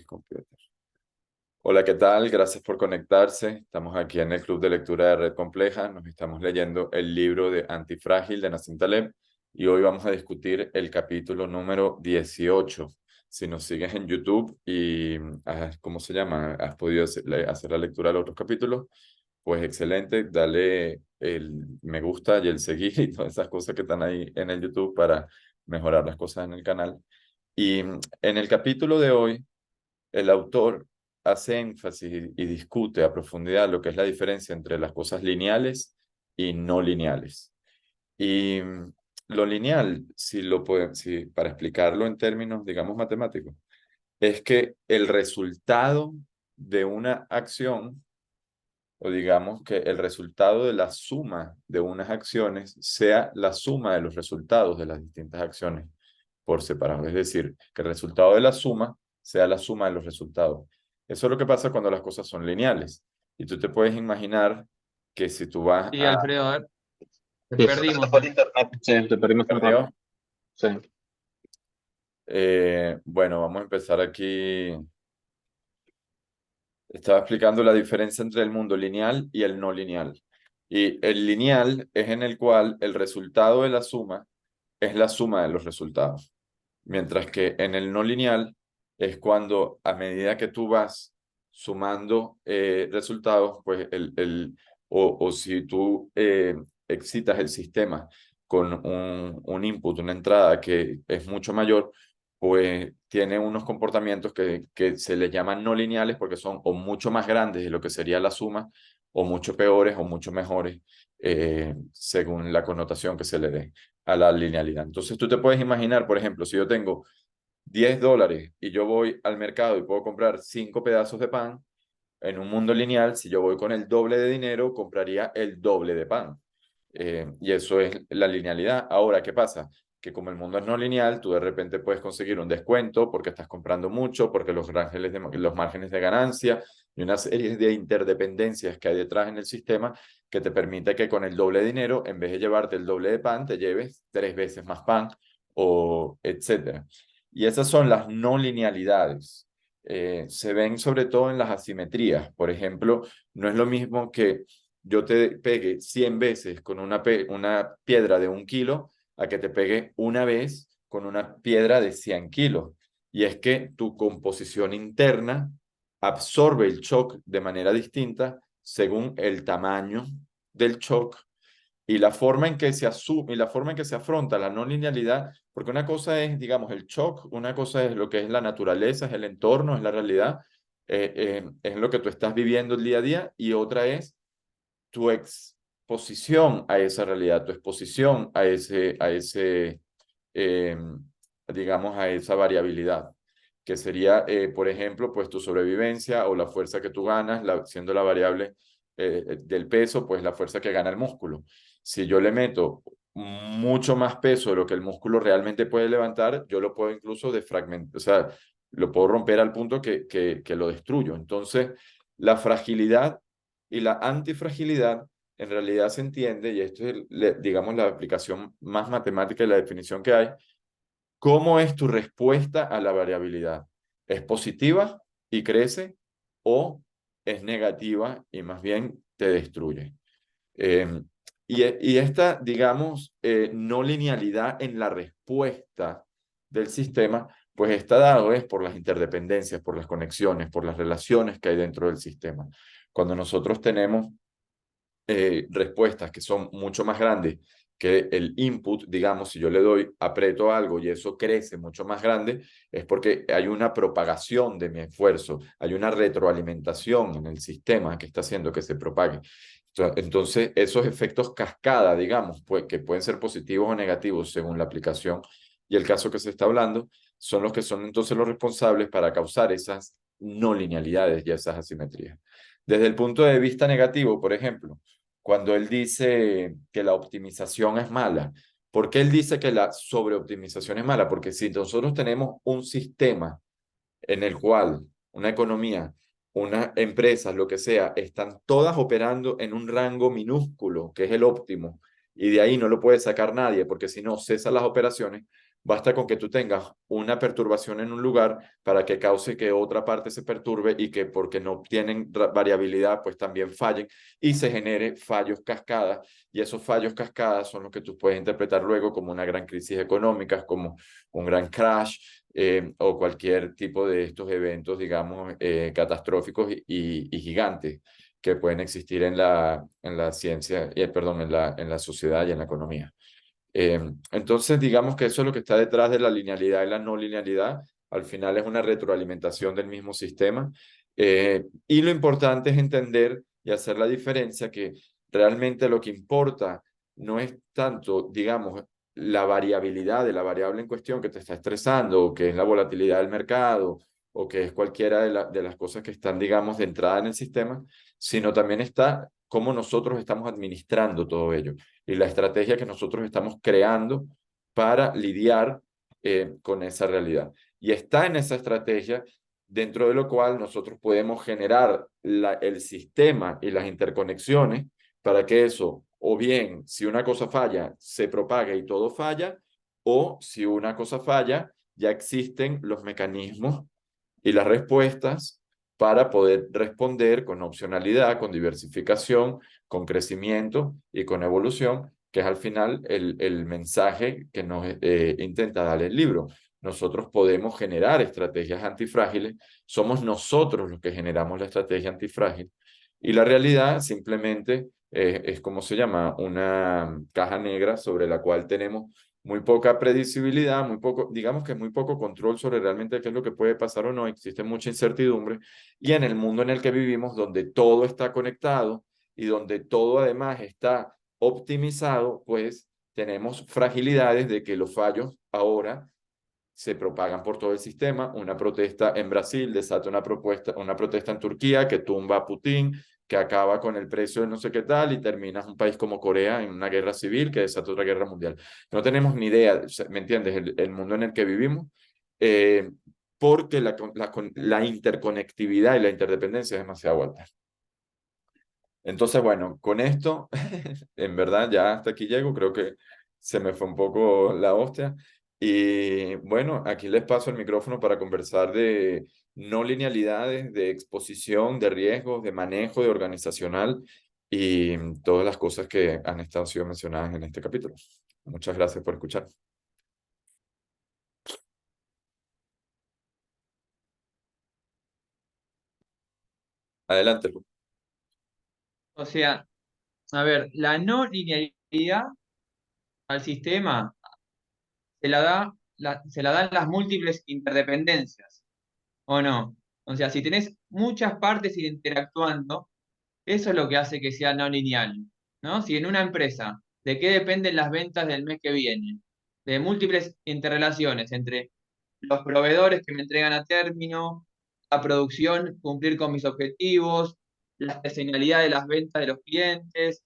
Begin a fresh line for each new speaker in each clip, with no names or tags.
Computer. Hola, ¿qué tal? Gracias por conectarse. Estamos aquí en el Club de Lectura de Red Compleja. Nos estamos leyendo el libro de Antifrágil de Nassim Taleb y hoy vamos a discutir el capítulo número 18. Si nos sigues en YouTube y, ¿cómo se llama? Has podido hacer la lectura de los otros capítulos, pues excelente. Dale el me gusta y el seguir y todas esas cosas que están ahí en el YouTube para mejorar las cosas en el canal. Y en el capítulo de hoy, el autor hace énfasis y discute a profundidad lo que es la diferencia entre las cosas lineales y no lineales. Y lo lineal, si para explicarlo en términos, digamos, matemáticos, es que el resultado de una acción, o digamos que el resultado de la suma de unas acciones sea la suma de los resultados de las distintas acciones por separado. Es decir, que el resultado de la suma sea la suma de los resultados. Eso es lo que pasa cuando las cosas son lineales. Y tú te puedes imaginar que si tú vas
Sí,
a...
Alfredo, a ver, te
Sí, creo que se te
perdimos,
fue el
¿eh?
internet. Sí, te perdimos un rato.
¿Perdió?
Sí.
Bueno, vamos a empezar aquí. Estaba explicando la diferencia entre el mundo lineal y el no lineal. Y el lineal es en el cual el resultado de la suma es la suma de los resultados. Mientras que en el no lineal es cuando a medida que tú vas sumando resultados, pues o si tú excitas el sistema con un input, una entrada que es mucho mayor, pues tiene unos comportamientos que se les llaman no lineales porque son o mucho más grandes de lo que sería la suma, o mucho peores o mucho mejores, según la connotación que se le dé a la linealidad. Entonces tú te puedes imaginar, por ejemplo, si yo tengo $10 y yo voy al mercado y puedo comprar 5 pedazos de pan, en un mundo lineal, si yo voy con el doble de dinero, compraría el doble de pan. Y eso es la linealidad. Ahora, ¿qué pasa? Que como el mundo es no lineal, tú de repente puedes conseguir un descuento porque estás comprando mucho, porque los márgenes de ganancia y una serie de interdependencias que hay detrás en el sistema que te permite que con el doble de dinero, en vez de llevarte el doble de pan, te lleves 3 veces más pan o etcétera. Y esas son las no linealidades. Se ven sobre todo en las asimetrías. Por ejemplo, no es lo mismo que yo te pegue 100 veces con una piedra de 1 kilo a que te pegue una vez con una piedra de 100 kilos. Y es que tu composición interna absorbe el shock de manera distinta según el tamaño del shock y la forma en que se asume y la forma en que se afronta la no linealidad, porque una cosa es, digamos, el shock, una cosa es lo que es la naturaleza, es el entorno, es la realidad, es lo que tú estás viviendo el día a día, y otra es tu exposición a esa realidad, tu exposición eh, digamos, a esa variabilidad, que sería, por ejemplo, pues tu sobrevivencia o la fuerza que tú ganas, siendo la variable del peso, pues la fuerza que gana el músculo. Si yo le meto mucho más peso de lo que el músculo realmente puede levantar, yo lo puedo incluso defragmentar, o sea, lo puedo romper al punto que lo destruyo. Entonces, la fragilidad y la antifragilidad en realidad se entiende, y esto es, digamos, la aplicación más matemática y la definición que hay. ¿Cómo es tu respuesta a la variabilidad? ¿Es positiva y crece o es negativa y más bien te destruye? Eh, y esta, digamos, no linealidad en la respuesta del sistema, pues está dado es por las interdependencias, por las conexiones, por las relaciones que hay dentro del sistema. Cuando nosotros tenemos respuestas que son mucho más grandes que el input, digamos, si yo le doy, aprieto algo y eso crece mucho más grande, es porque hay una propagación de mi esfuerzo, hay una retroalimentación en el sistema que está haciendo que se propague. Entonces, esos efectos cascada, digamos, pues, que pueden ser positivos o negativos según la aplicación y el caso que se está hablando, son los que son entonces los responsables para causar esas no linealidades y esas asimetrías. Desde el punto de vista negativo, por ejemplo, cuando él dice que la optimización es mala, ¿por qué él dice que la sobreoptimización es mala? Porque si nosotros tenemos un sistema en el cual una economía, una empresa, lo que sea, están todas operando en un rango minúsculo, que es el óptimo, y de ahí no lo puede sacar nadie, porque si no, cesan las operaciones, Basta con que tú tengas una perturbación en un lugar para que cause que otra parte se perturbe y que porque no tienen variabilidad, pues también fallen y se genere fallos cascadas. Y esos fallos cascadas son los que tú puedes interpretar luego como una gran crisis económica, como un gran crash, o cualquier tipo de estos eventos, digamos, catastróficos y gigantes que pueden existir en la ciencia, perdón, en la sociedad y en la economía. Entonces, digamos que eso es lo que está detrás de la linealidad y la no linealidad. Al final es una retroalimentación del mismo sistema. Y lo importante es entender y hacer la diferencia que realmente lo que importa no es tanto, digamos, la variabilidad de la variable en cuestión que te está estresando, o que es la volatilidad del mercado, o que es cualquiera de las cosas que están, digamos, de entrada en el sistema, sino también está cómo nosotros estamos administrando todo ello y la estrategia que nosotros estamos creando para lidiar con esa realidad. Y está en esa estrategia dentro de lo cual nosotros podemos generar el sistema y las interconexiones para que eso, o bien, si una cosa falla, se propague y todo falla, o si una cosa falla, ya existen los mecanismos y las respuestas para poder responder con opcionalidad, con diversificación, con crecimiento y con evolución, que es al final el mensaje que nos intenta dar el libro. Nosotros podemos generar estrategias antifrágiles, somos nosotros los que generamos la estrategia antifrágil y la realidad simplemente es como se llama, una caja negra sobre la cual tenemos muy poca predecibilidad, muy poco, digamos que muy poco control sobre realmente qué es lo que puede pasar o no, existe mucha incertidumbre y en el mundo en el que vivimos, donde todo está conectado y donde todo además está optimizado, pues tenemos fragilidades de que los fallos ahora se propagan por todo el sistema. Una protesta en Brasil desata una protesta en Turquía que tumba a Putin, que acaba con el precio de no sé qué tal y terminas un país como Corea en una guerra civil que desata otra guerra mundial. No tenemos ni idea, ¿me entiendes? El mundo en el que vivimos, eh, porque la interconectividad y la interdependencia es demasiado alta. Entonces, bueno, con esto, en verdad, ya hasta aquí llego, creo que se me fue un poco la hostia. Y bueno, aquí les paso el micrófono para conversar de no linealidades, de exposición, de riesgos, de manejo, de organizacional y todas las cosas que han estado sido mencionadas en este capítulo. Muchas gracias por escuchar. Adelante, Lu.
O sea, a ver, la no linealidad al sistema se la dan las múltiples interdependencias, ¿o no? O sea, si tenés muchas partes interactuando, eso es lo que hace que sea no lineal, ¿no? Si en una empresa, ¿de qué dependen las ventas del mes que viene? De múltiples interrelaciones entre los proveedores que me entregan a término, la producción, cumplir con mis objetivos, la estacionalidad de las ventas de los clientes,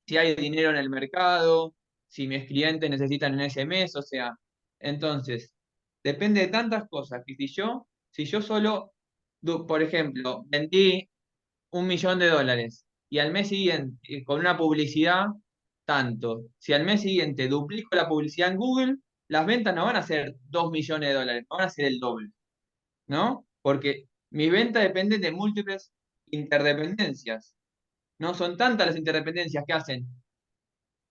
si hay dinero en el mercado, si mis clientes necesitan en ese mes, o sea, entonces, depende de tantas cosas que si yo solo, por ejemplo, vendí $1.000.000 y al mes siguiente, con una publicidad, tanto, si al mes siguiente duplico la publicidad en Google, las ventas no van a ser $2.000.000, van a ser el doble, ¿no? Porque mis ventas dependen de múltiples interdependencias. No son tantas las interdependencias que hacen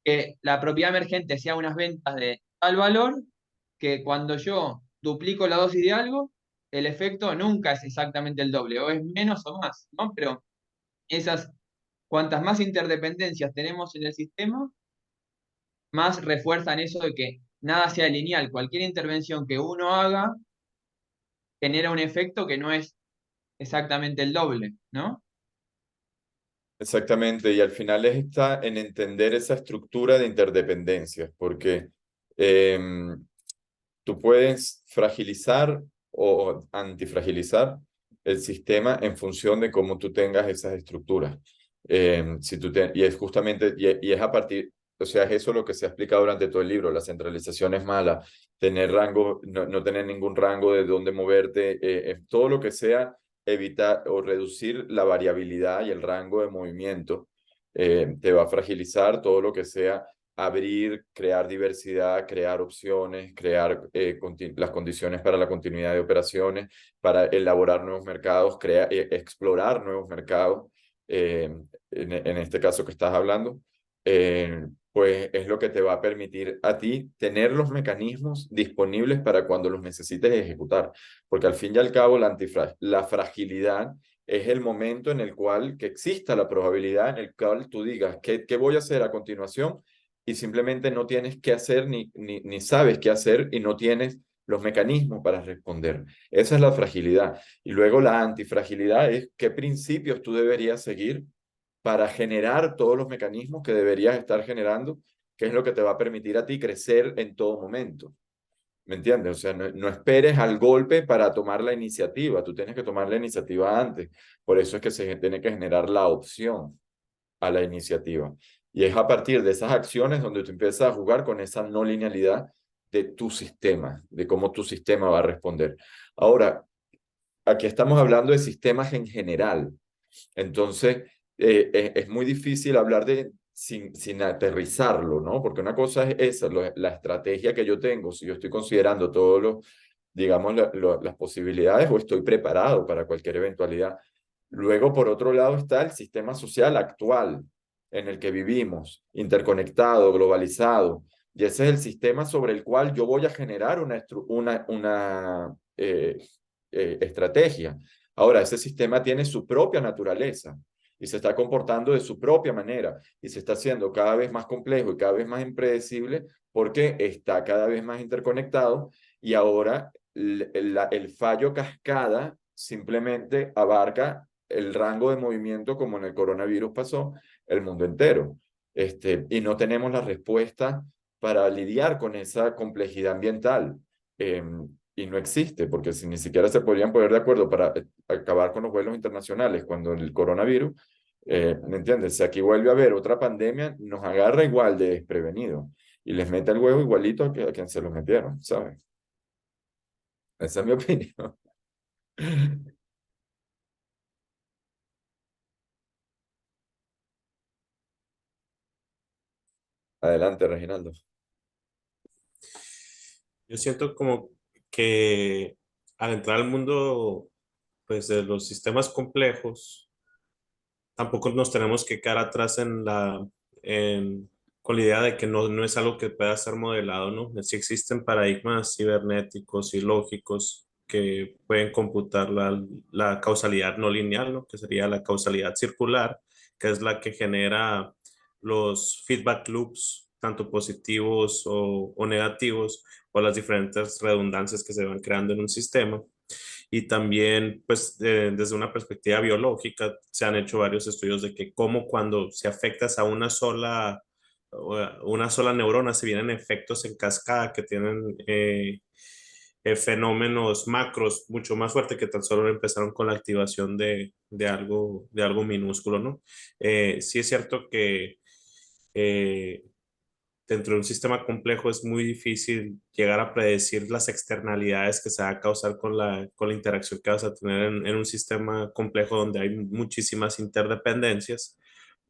que la propiedad emergente sea unas ventas de tal valor que cuando yo duplico la dosis de algo, el efecto nunca es exactamente el doble, o es menos o más, ¿no? Pero esas, cuantas más interdependencias tenemos en el sistema, más refuerzan eso de que nada sea lineal. Cualquier intervención que uno haga genera un efecto que no es exactamente el doble, ¿no?
Exactamente, y al final está en entender esa estructura de interdependencias, porque em, tú puedes fragilizar o antifragilizar el sistema en función de cómo tú tengas esas estructuras. Y es justamente, y es a partir, o sea, es eso lo que se ha explicado durante todo el libro, la centralización es mala, tener rango, no tener ningún rango de dónde moverte, todo lo que sea evitar o reducir la variabilidad y el rango de movimiento, te va a fragilizar todo lo que sea abrir, crear diversidad, crear opciones, crear las condiciones para la continuidad de operaciones, para elaborar nuevos mercados, explorar nuevos mercados, en este caso que estás hablando, pues es lo que te va a permitir a ti tener los mecanismos disponibles para cuando los necesites ejecutar. Porque al fin y al cabo, la fragilidad es el momento en el cual que exista la probabilidad en el cual tú digas, ¿qué voy a hacer a continuación? Y simplemente no tienes qué hacer ni sabes qué hacer y no tienes los mecanismos para responder. Esa es la fragilidad. Y luego la antifragilidad es qué principios tú deberías seguir para generar todos los mecanismos que deberías estar generando, que es lo que te va a permitir a ti crecer en todo momento. ¿Me entiendes? O sea, no esperes al golpe para tomar la iniciativa, tú tienes que tomar la iniciativa antes. Por eso es que se tiene que generar la opción a la iniciativa. Y es a partir de esas acciones donde tú empiezas a jugar con esa no linealidad de tu sistema, de cómo tu sistema va a responder. Ahora, aquí estamos hablando de sistemas en general. Entonces, es muy difícil hablar sin aterrizarlo, ¿no? Porque una cosa es esa, la estrategia que yo tengo, si yo estoy considerando todos los, digamos, las posibilidades o estoy preparado para cualquier eventualidad. Luego, por otro lado, está el sistema social actual en el que vivimos, interconectado, globalizado, y ese es el sistema sobre el cual yo voy a generar una estrategia. Ahora, ese sistema tiene su propia naturaleza y se está comportando de su propia manera y se está haciendo cada vez más complejo y cada vez más impredecible porque está cada vez más interconectado y ahora el fallo cascada simplemente abarca el rango de movimiento como en el coronavirus pasó, el mundo entero. Y no tenemos la respuesta para lidiar con esa complejidad ambiental. Y no existe, porque si ni siquiera se podrían poner de acuerdo para acabar con los vuelos internacionales cuando el coronavirus, ¿me entiendes? Si aquí vuelve a haber otra pandemia, nos agarra igual de desprevenido y les mete el huevo igualito a quien se lo metieron, ¿sabes? Esa es mi opinión. Adelante, Reginaldo.
Yo siento como que al entrar al mundo, pues, de los sistemas complejos, tampoco nos tenemos que quedar atrás con la idea de que no es algo que pueda ser modelado, ¿no? Sí existen paradigmas cibernéticos y lógicos que pueden computar la causalidad no lineal, ¿no? Que sería la causalidad circular, que es la que genera los feedback loops, tanto positivos o negativos, o las diferentes redundancias que se van creando en un sistema. Y también, pues, desde una perspectiva biológica, se han hecho varios estudios de que cómo cuando se afectas a una sola neurona, se vienen efectos en cascada que tienen fenómenos macros mucho más fuertes que tan solo empezaron con la activación de algo minúsculo, ¿no? Sí es cierto que eh, dentro de un sistema complejo es muy difícil llegar a predecir las externalidades que se va a causar con la interacción que vas a tener en un sistema complejo donde hay muchísimas interdependencias,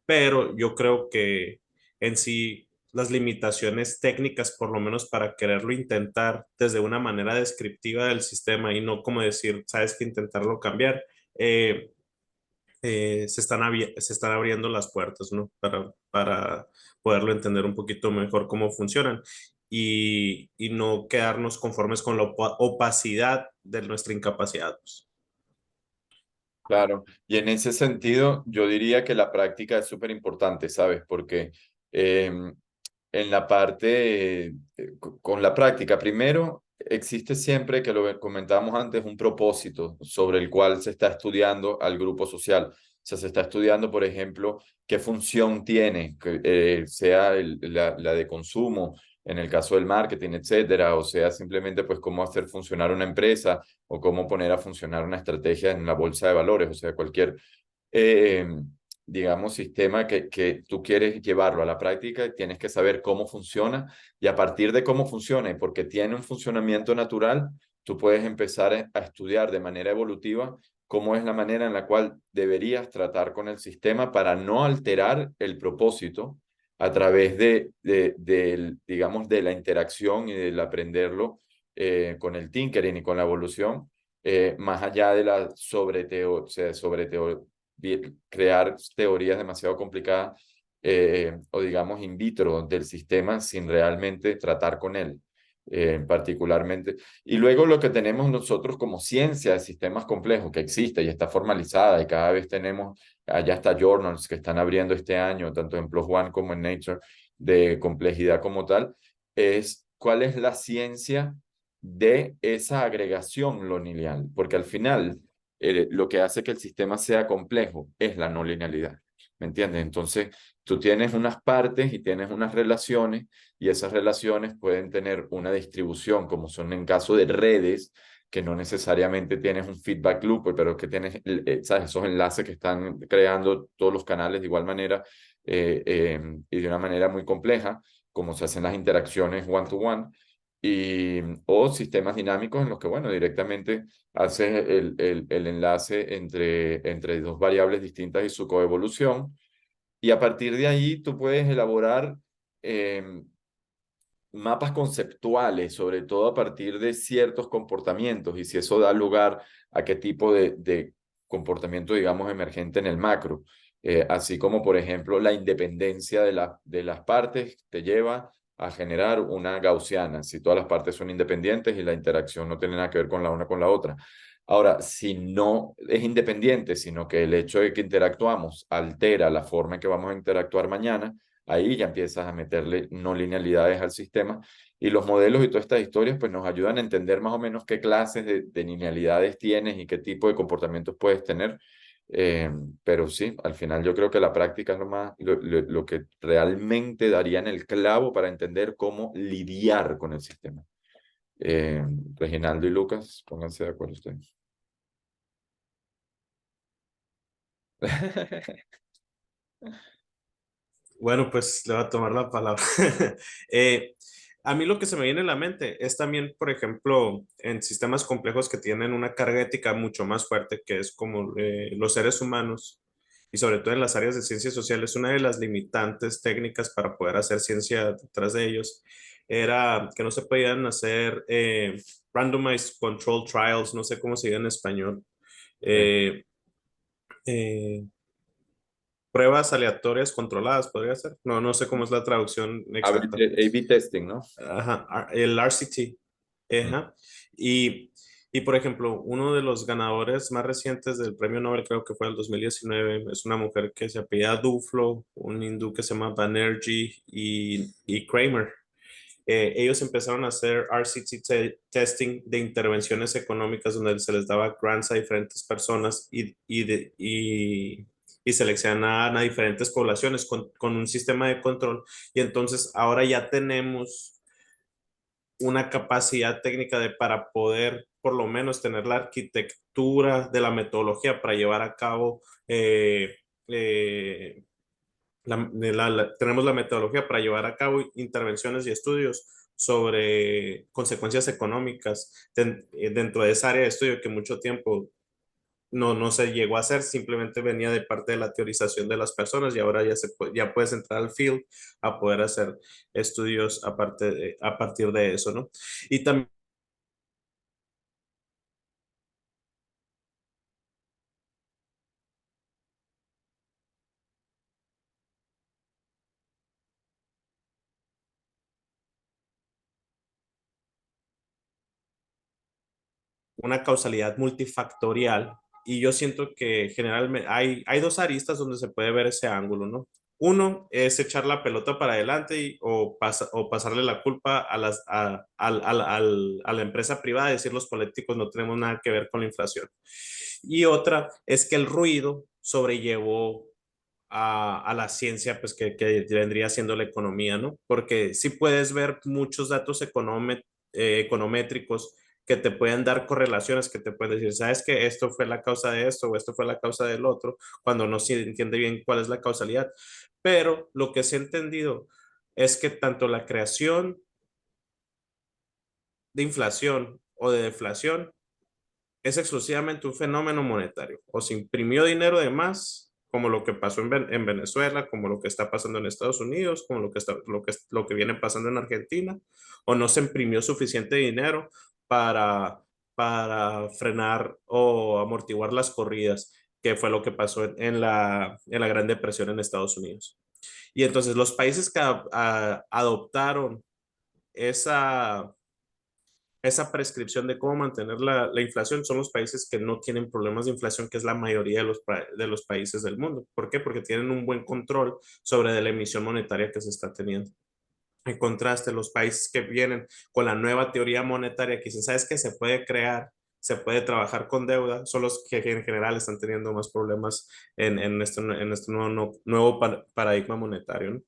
pero yo creo que en sí las limitaciones técnicas, por lo menos para quererlo intentar desde una manera descriptiva del sistema y no como decir, sabes que intentarlo cambiar, eh, se están abriendo las puertas, ¿no? Para poderlo entender un poquito mejor cómo funcionan y no quedarnos conformes con la opacidad de nuestra incapacidad, pues.
Claro, y en ese sentido yo diría que la práctica es súper importante, ¿sabes? Porque en la parte, con la práctica, primero, existe siempre, que lo comentábamos antes, un propósito sobre el cual se está estudiando al grupo social. O sea, se está estudiando, por ejemplo, qué función tiene, sea la de consumo, en el caso del marketing, etcétera, o sea, simplemente pues cómo hacer funcionar una empresa o cómo poner a funcionar una estrategia en la bolsa de valores, o sea, cualquier eh, digamos, sistema que tú quieres llevarlo a la práctica, tienes que saber cómo funciona y a partir de cómo funciona y porque tiene un funcionamiento natural, tú puedes empezar a estudiar de manera evolutiva cómo es la manera en la cual deberías tratar con el sistema para no alterar el propósito a través digamos, de la interacción y del aprenderlo con el tinkering y con la evolución, más allá de la o sea, crear teorías demasiado complicadas o digamos in vitro del sistema sin realmente tratar con él, particularmente. Y luego lo que tenemos nosotros como ciencia de sistemas complejos, que existe y está formalizada y cada vez tenemos, allá está journals que están abriendo este año, tanto en PLOS ONE como en Nature, de complejidad como tal, es cuál es la ciencia de esa agregación no lineal, porque al final lo que hace que el sistema sea complejo es la no linealidad. ¿Me entiendes? Entonces, tú tienes unas partes y tienes unas relaciones y esas relaciones pueden tener una distribución, como son en caso de redes, que no necesariamente tienes un feedback loop, pero que tienes, ¿sabes? Esos enlaces que están creando todos los canales de igual manera y de una manera muy compleja, como se hacen las interacciones one-to-one. O sistemas dinámicos en los que, bueno, directamente haces el enlace entre dos variables distintas y su coevolución. Y a partir de ahí tú puedes elaborar mapas conceptuales, sobre todo a partir de ciertos comportamientos y si eso da lugar a qué tipo de comportamiento, digamos, emergente en el macro. Así como, por ejemplo, la independencia de las partes te lleva a generar una gaussiana, si todas las partes son independientes y la interacción no tiene nada que ver con la una con la otra. Ahora, si no es independiente, sino que el hecho de que interactuamos altera la forma en que vamos a interactuar mañana, ahí ya empiezas a meterle no linealidades al sistema y los modelos y todas estas historias pues nos ayudan a entender más o menos qué clases de linealidades tienes y qué tipo de comportamientos puedes tener. Pero sí, al final yo creo que la práctica es lo que realmente daría en el clavo para entender cómo lidiar con el sistema. Reginaldo y Lucas, pónganse de acuerdo ustedes.
Bueno, pues le voy a tomar la palabra. A mí lo que se me viene a la mente es también, por ejemplo, en sistemas complejos que tienen una carga ética mucho más fuerte, que es como los seres humanos, y sobre todo en las áreas de ciencias sociales, una de las limitantes técnicas para poder hacer ciencia detrás de ellos era que no se podían hacer randomized control trials, no sé cómo se dice en español.
Sí.
Eh, eh, Pruebas aleatorias controladas, podría ser. No, no sé cómo es la traducción exacta.
A/B testing, ¿no?
Ajá, el RCT.
Mm.
Ajá. Y, y, por ejemplo, uno de los ganadores más recientes del premio Nobel, creo que fue el 2019, es una mujer que se apellida Duflo, un hindú que se llama Banerjee y Kramer. Ellos empezaron a hacer RCT testing de intervenciones económicas donde se les daba grants a diferentes personas y seleccionaban a diferentes poblaciones con un sistema de control. Y entonces ahora ya tenemos una capacidad técnica para poder por lo menos tener la arquitectura de la metodología para llevar a cabo eh, tenemos la metodología para llevar a cabo intervenciones y estudios sobre consecuencias económicas dentro de esa área de estudio que mucho tiempo no se llegó a hacer, simplemente venía de parte de la teorización de las personas y ahora ya puedes entrar al field a poder hacer estudios a partir de eso, ¿no? Y también una causalidad multifactorial y yo siento que generalmente hay dos aristas donde se puede ver ese ángulo, ¿no? Uno es echar la pelota para adelante o pasarle la culpa a la empresa privada y decir los políticos no tenemos nada que ver con la inflación. Y otra es que el ruido sobrellevó a la ciencia, pues que vendría siendo la economía, ¿no? Porque sí puedes ver muchos datos econométricos que te pueden dar correlaciones, que te pueden decir, sabes que esto fue la causa de esto o esto fue la causa del otro, cuando no se entiende bien cuál es la causalidad. Pero lo que se ha entendido es que tanto la creación de inflación o de deflación es exclusivamente un fenómeno monetario. O se imprimió dinero de más como lo que pasó en Venezuela, como lo que está pasando en Estados Unidos, como lo que viene pasando en Argentina, o no se imprimió suficiente dinero para, para frenar o amortiguar las corridas, que fue lo que pasó en la Gran Depresión en Estados Unidos. Y entonces los países que adoptaron esa, esa prescripción de cómo mantener la inflación son los países que no tienen problemas de inflación, que es la mayoría de los países del mundo. ¿Por qué? Porque tienen un buen control sobre la emisión monetaria que se está teniendo. En contraste, los países que vienen con la nueva teoría monetaria, que dicen, ¿sabes qué? Se puede crear, se puede trabajar con deuda, son los que en general están teniendo más problemas en este nuevo paradigma monetario, ¿no?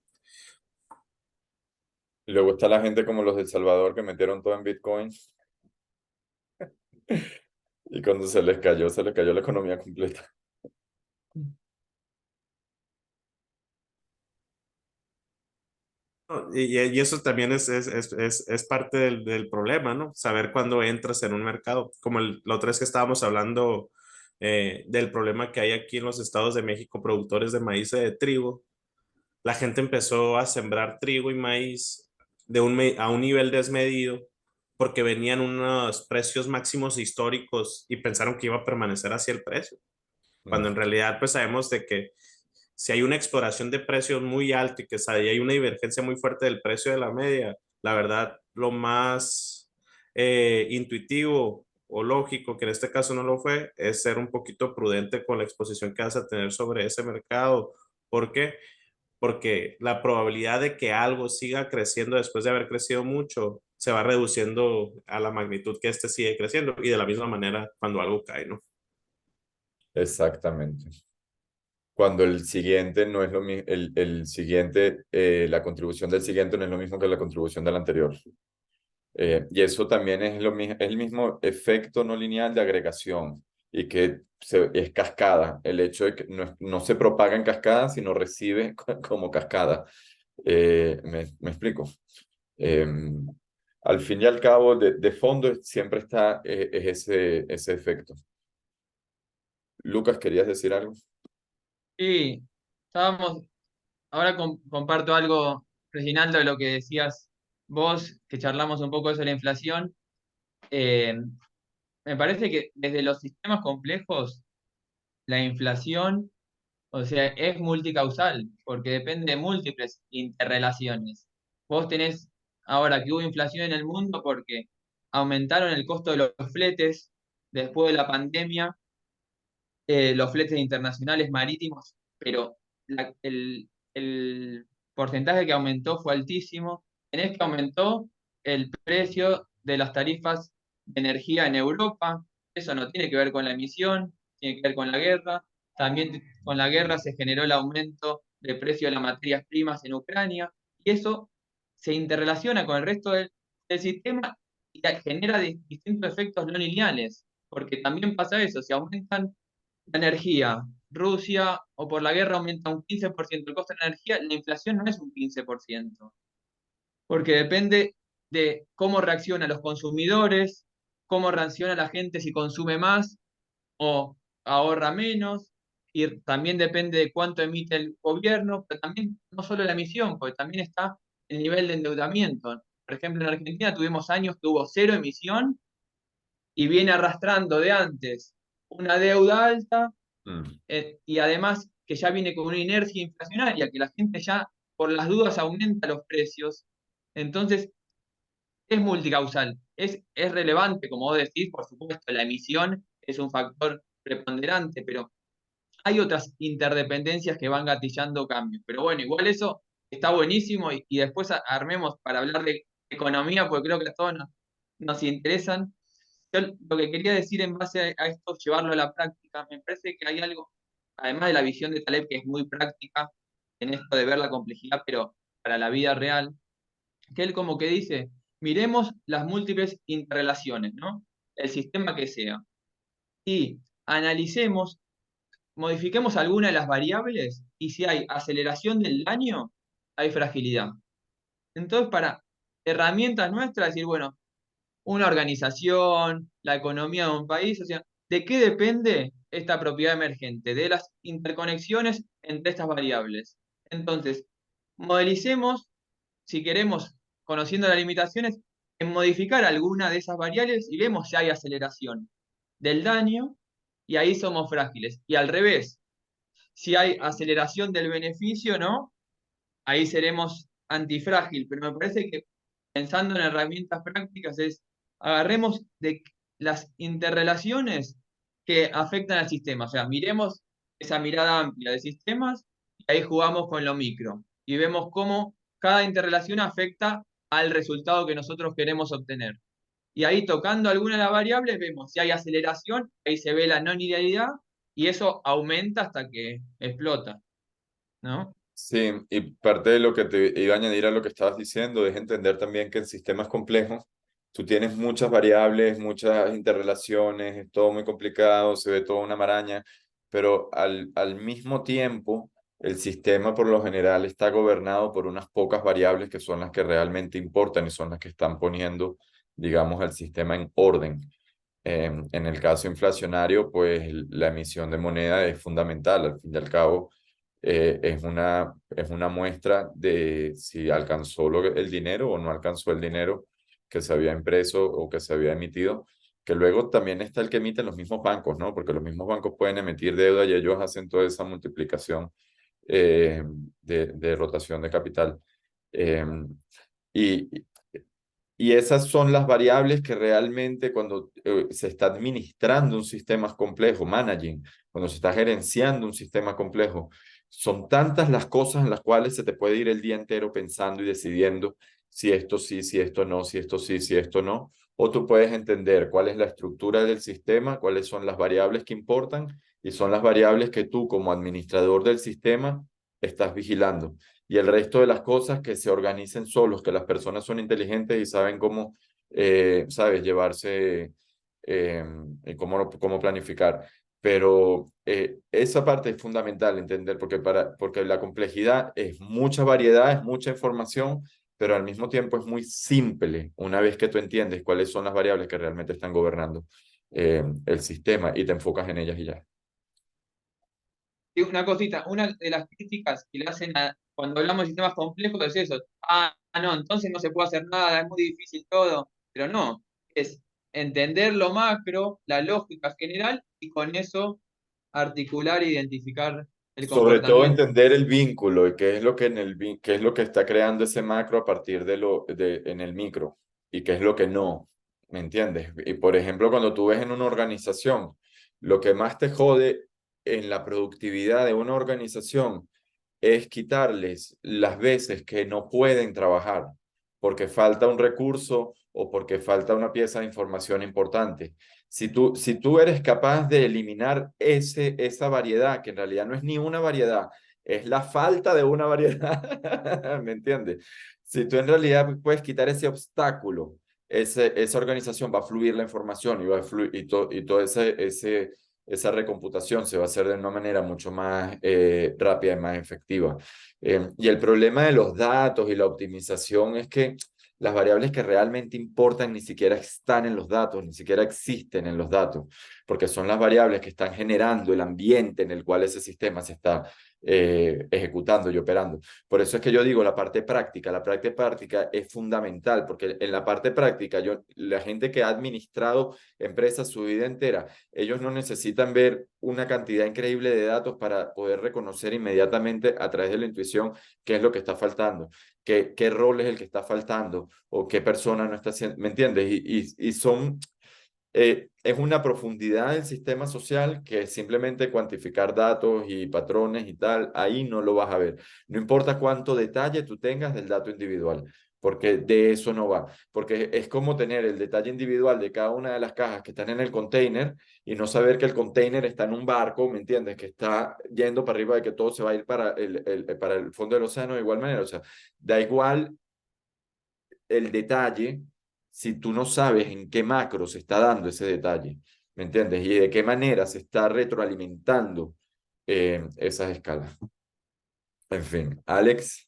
Y luego está la gente como los de El Salvador que metieron todo en Bitcoin y cuando se les cayó la economía completa.
No, y eso también es parte del problema, ¿no? Saber cuándo entras en un mercado. Como la otra vez que estábamos hablando del problema que hay aquí en los estados de México, productores de maíz y de trigo. La gente empezó a sembrar trigo y maíz a un nivel desmedido porque venían unos precios máximos históricos y pensaron que iba a permanecer así el precio. Cuando en
Mm,
realidad pues sabemos de que si hay una exploración de precios muy alta y que hay una divergencia muy fuerte del precio de la media, la verdad, lo más intuitivo o lógico, que en este caso no lo fue, es ser un poquito prudente con la exposición que vas a tener sobre ese mercado. ¿Por qué? Porque la probabilidad de que algo siga creciendo después de haber crecido mucho se va reduciendo a la magnitud que este sigue creciendo y de la misma manera cuando algo cae, ¿no?
exactamente. Cuando el siguiente no es lo mismo, el siguiente, la contribución del siguiente no es lo mismo que la contribución del anterior. Y eso también es es el mismo efecto no lineal de agregación y que es cascada. El hecho de que no se propaga en cascada, sino recibe como cascada. Me explico. Eh, Al fin y al cabo, de fondo siempre está es ese efecto. Lucas, ¿querías decir algo?
Sí, estábamos, ahora comparto algo, Reginaldo, de lo que decías vos, que charlamos un poco de eso de la inflación. Eh, Me parece que desde los sistemas complejos, la inflación, o sea, es multicausal, porque depende de múltiples interrelaciones. Vos tenés ahora que hubo inflación en el mundo porque aumentaron el costo de los fletes después de la pandemia, los fletes internacionales marítimos, pero el porcentaje que aumentó fue altísimo. Tenés que aumentó el precio de las tarifas de energía en Europa. Eso no tiene que ver con la emisión, tiene que ver con la guerra. También con la guerra se generó el aumento del precio de las materias primas en Ucrania. Y eso se interrelaciona con el resto del sistema y genera distintos efectos no lineales. Porque también pasa eso, si aumentan la energía, Rusia o por la guerra aumenta un 15% el costo de la energía, la inflación no es un 15%, porque depende de cómo reaccionan los consumidores, cómo reacciona la gente si consume más o ahorra menos, y también depende de cuánto emite el gobierno, pero también no solo la emisión, porque también está el nivel de endeudamiento. Por ejemplo, en Argentina tuvimos años que hubo cero emisión y viene arrastrando de antes una deuda alta
Mm,
y además que ya viene con una inercia inflacionaria, que la gente ya por las dudas aumenta los precios. Entonces, es multicausal, es relevante, como vos decís, por supuesto, la emisión es un factor preponderante, pero hay otras interdependencias que van gatillando cambios. Pero bueno, igual eso está buenísimo y después armemos para hablar de economía, porque creo que a todos nos interesan. Yo lo que quería decir en base a esto, llevarlo a la práctica, me parece que hay algo, además de la visión de Taleb, que es muy práctica en esto de ver la complejidad, pero para la vida real, que él como que dice, miremos las múltiples interrelaciones, ¿no? El sistema que sea, y analicemos, modifiquemos alguna de las variables, y si hay aceleración del daño, hay fragilidad. Entonces, para herramientas nuestras, decir, bueno, una organización, la economía de un país, o sea, ¿De qué depende esta propiedad emergente? De las interconexiones entre estas variables. Entonces, modelicemos, si queremos, conociendo las limitaciones, en modificar alguna de esas variables y vemos si hay aceleración del daño y ahí somos frágiles. Y al revés, si hay aceleración del beneficio, ¿no? Ahí seremos antifrágil. Pero me parece que pensando en herramientas prácticas es agarremos de las interrelaciones que afectan al sistema. O sea, miremos esa mirada amplia de sistemas y ahí jugamos con lo micro y vemos cómo cada interrelación afecta al resultado que nosotros queremos obtener. Y ahí tocando alguna de las variables vemos si hay aceleración, ahí se ve la no linealidad y eso aumenta hasta que explota, ¿no?
Sí, y parte de lo que te iba a añadir a lo que estabas diciendo es entender también que en sistemas complejos tú tienes muchas variables, muchas interrelaciones, es todo muy complicado, se ve toda una maraña, pero al mismo tiempo el sistema por lo general está gobernado por unas pocas variables que son las que realmente importan y son las que están poniendo, digamos, al sistema en orden. En el caso inflacionario, pues la emisión de moneda es fundamental. Al fin y al cabo, es una muestra de si alcanzó el dinero o no alcanzó el dinero que se había impreso o que se había emitido. Que luego también está el que emiten los mismos bancos, ¿no? Porque los mismos bancos pueden emitir deuda y ellos hacen toda esa multiplicación eh, de rotación de capital. Eh, y, y esas son las variables que realmente cuando se está administrando un sistema complejo, managing, cuando se está gerenciando un sistema complejo, son tantas las cosas en las cuales se te puede ir el día entero pensando y decidiendo si esto sí, si esto no, si esto sí, si esto no. O tú puedes entender cuál es la estructura del sistema, cuáles son las variables que importan y son las variables que tú como administrador del sistema estás vigilando y el resto de las cosas que se organicen solos, que las personas son inteligentes y saben cómo, sabes, llevarse y cómo planificar. Pero esa parte es fundamental entender, porque la complejidad es mucha variedad, es mucha información, pero al mismo tiempo es muy simple una vez que tú entiendes cuáles son las variables que realmente están gobernando el sistema y te enfocas en ellas y ya.
Y una cosita, una de las críticas que le hacen cuando hablamos de sistemas complejos es eso. Ah, no, entonces no se puede hacer nada, es muy difícil todo. Pero no, es entender lo macro, la lógica general y con eso articular e identificar el
Sobre todo
comportamiento.
entender el vínculo y qué es lo que qué es lo que está creando ese macro a partir en el micro y qué es lo que no, ¿me entiendes? Y por ejemplo, cuando tú ves en una organización, lo que más te jode en la productividad de una organización es quitarles las veces que no pueden trabajar porque falta un recurso o porque falta una pieza de información importante. Si tú eres capaz de eliminar esa variedad, que en realidad no es ni una variedad, es la falta de una variedad, ¿me entiendes? Si tú en realidad puedes quitar ese obstáculo, esa organización va a fluir la información y va a fluir y todo esa recomputación se va a hacer de una manera mucho más rápida y más efectiva. Y el problema de los datos y la optimización es que las variables que realmente importan ni siquiera están en los datos, ni siquiera existen en los datos, porque son las variables que están generando el ambiente en el cual ese sistema se está ejecutando y operando. Por eso es que yo digo la parte práctica es fundamental, porque en la parte práctica, la gente que ha administrado empresas su vida entera, ellos no necesitan ver una cantidad increíble de datos para poder reconocer inmediatamente a través de la intuición qué es lo que está faltando, qué rol es el que está faltando o qué persona no está haciendo, ¿me entiendes? Y son, es una profundidad del sistema social que simplemente cuantificar datos y patrones y tal, ahí no lo vas a ver. No importa cuánto detalle tú tengas del dato individual, porque de eso no va. Porque es como tener el detalle individual de cada una de las cajas que están en el container y no saber que el container está en un barco, ¿me entiendes? Que está yendo para arriba de que todo se va a ir para el fondo del océano de igual manera. O sea, da igual el detalle si tú no sabes en qué macro se está dando ese detalle, ¿me entiendes? Y de qué manera se está retroalimentando esas escalas. En fin, Alex.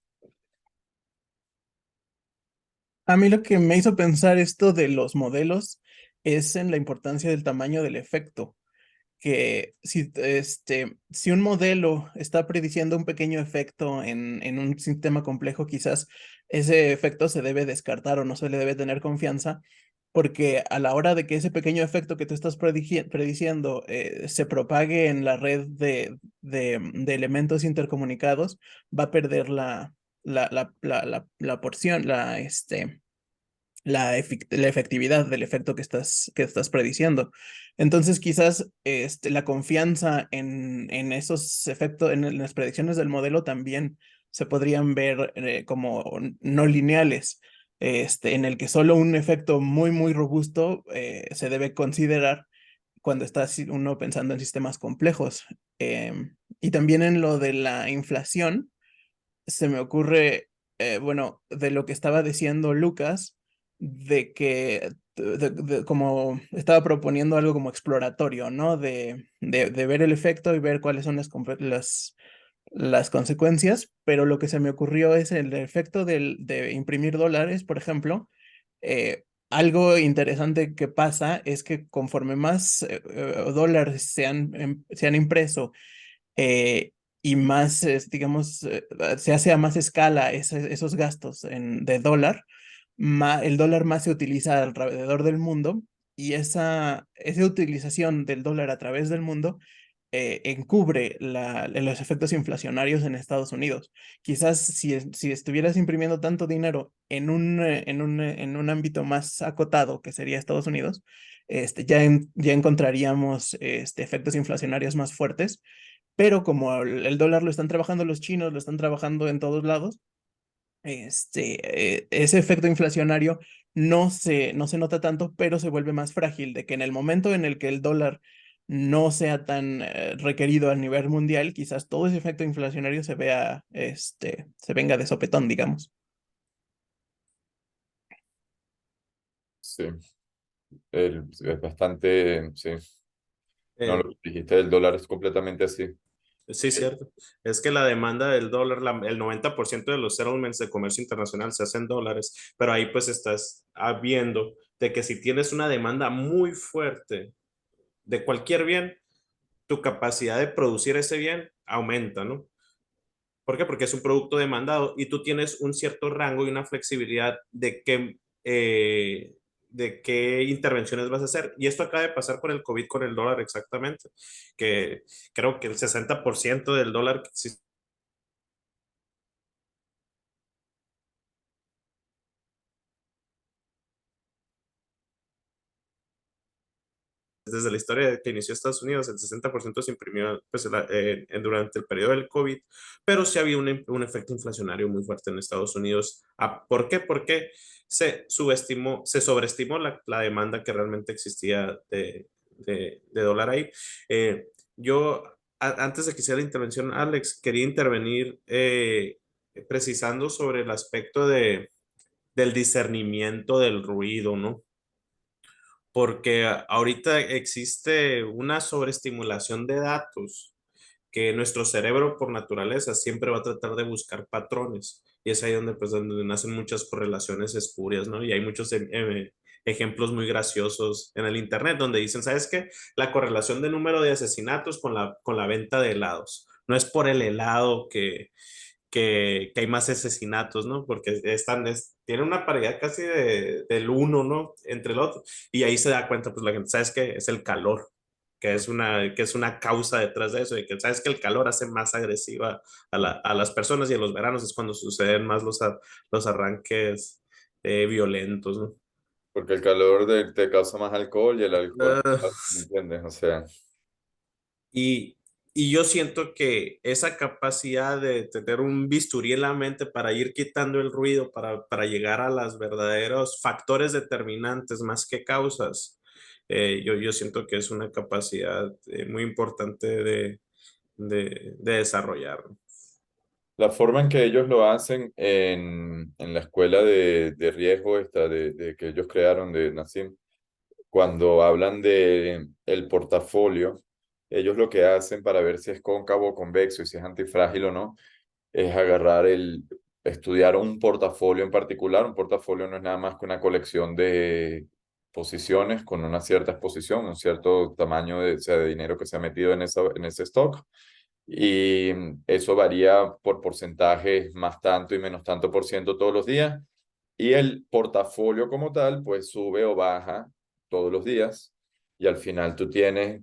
A mí lo que me hizo pensar esto de los modelos es en la importancia del tamaño del efecto. que si un modelo está prediciendo un pequeño efecto en un sistema complejo, quizás ese efecto se debe descartar o no se le debe tener confianza, porque a la hora de que ese pequeño efecto que tú estás prediciendo se propague en la red de elementos intercomunicados, va a perder la porción, la efectividad del efecto que estás prediciendo. Entonces, quizás la confianza en esos efectos, en las predicciones del modelo también se podrían ver como no lineales, en el que solo un efecto muy, muy robusto se debe considerar cuando está uno pensando en sistemas complejos. Y también en lo de la inflación se me ocurre, bueno, de lo que estaba diciendo Lucas, de que como estaba proponiendo algo como exploratorio, ¿no? De ver el efecto y ver cuáles son las consecuencias, pero lo que se me ocurrió es el efecto de imprimir dólares, por ejemplo. Algo interesante que pasa es que conforme más dólares se han impreso, eh, y más, digamos, se hace a más escala esos gastos de dólar, el dólar más se utiliza alrededor del mundo y esa utilización del dólar a través del mundo encubre los efectos inflacionarios en Estados Unidos. Quizás si estuvieras imprimiendo tanto dinero en un ámbito más acotado, que sería Estados Unidos, ya encontraríamos efectos inflacionarios más fuertes, pero como el dólar lo están trabajando los chinos, lo están trabajando en todos lados, ese efecto inflacionario no se nota tanto, pero se vuelve más frágil, de que en el momento en el que el dólar no sea tan requerido a nivel mundial, quizás todo ese efecto inflacionario se venga de sopetón, digamos.
Sí, es bastante, sí. No,
Eh,
lo que dijiste del dólar es completamente así.
sí, cierto. Es que la demanda del dólar, el 90% de los settlements de comercio internacional se hacen en dólares, pero ahí pues estás viendo de que si tienes una demanda muy fuerte de cualquier bien, tu capacidad de producir ese bien aumenta, ¿no? ¿Por qué? Porque es un producto demandado y tú tienes un cierto rango y una flexibilidad de qué intervenciones vas a hacer. Y esto acaba de pasar con el COVID, con el dólar exactamente, que creo que el 60% del dólar que existe desde la historia que inició Estados Unidos, el 60% se imprimió pues, durante el periodo del COVID, pero sí había un efecto inflacionario muy fuerte en Estados Unidos. ¿Por qué? Porque se sobreestimó la demanda que realmente existía de dólar ahí. Yo, antes de que hiciera la intervención, Alex, quería intervenir precisando sobre el aspecto del discernimiento del ruido, ¿no? Porque ahorita existe una sobreestimulación de datos que nuestro cerebro por naturaleza siempre va a tratar de buscar patrones y es ahí donde pues donde nacen muchas correlaciones espurias, ¿no? Y hay muchos ejemplos muy graciosos en el internet donde dicen, ¿sabes qué? La correlación de número de asesinatos con la venta de helados. No es por el helado que hay más asesinatos, ¿no? Porque tiene una paridad casi del uno, ¿no? Entre el otro. Y ahí se da cuenta, pues la gente, ¿sabes qué? Es el calor, que es una causa detrás de eso, y que sabes que el calor hace más agresiva a las personas y en los veranos es cuando suceden más los arranques violentos, ¿no?
Porque el calor te causa más alcohol y el alcohol,
Ah,
¿me entiendes? O sea,
Y, y yo siento que esa capacidad de tener un bisturí en la mente para ir quitando el ruido, para llegar a los verdaderos factores determinantes más que causas, yo siento que es una capacidad muy importante de desarrollar.
la forma en que ellos lo hacen en la escuela de riesgo esta de que ellos crearon de Nassim, cuando hablan de el portafolio, ellos lo que hacen para ver si es cóncavo o convexo y si es antifrágil o no, es estudiar un portafolio en particular. Un portafolio no es nada más que una colección de posiciones con una cierta exposición, un cierto tamaño de, o sea, de dinero que se ha metido en ese stock. Y eso varía por porcentajes, más tanto y menos tanto por ciento todos los días. Y el portafolio como tal, pues sube o baja todos los días. Y al final tú tienes